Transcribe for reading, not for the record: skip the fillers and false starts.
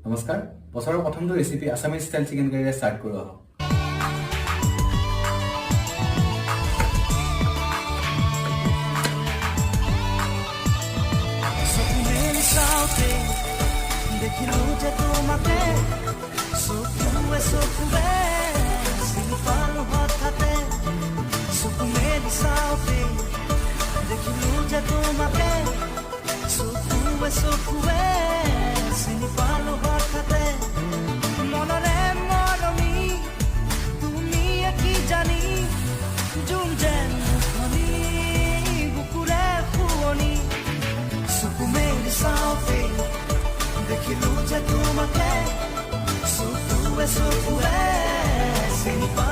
নমস্কাৰ বছৰৰ প্ৰথমটো ৰেচিপি আসামিজ ষ্টাইল চিকেন কাৰীৰে ষ্টাৰ্ট কৰো আহক দেখিলো যে তোমাকে চকুৱে চিনি পালো হঠাতে চকু মেলি চাওঁতে দেখিলো যে তোমাকে চকুৱে চিনি পালো হঠাতে মনৰে মৰমি তুমি কি জানি জুম যেন মুখনি বুকুৰে শুৱনি চকু মেলি চাওঁতে দেখিলো যে তোমাকে চকুৱে চিনি পালো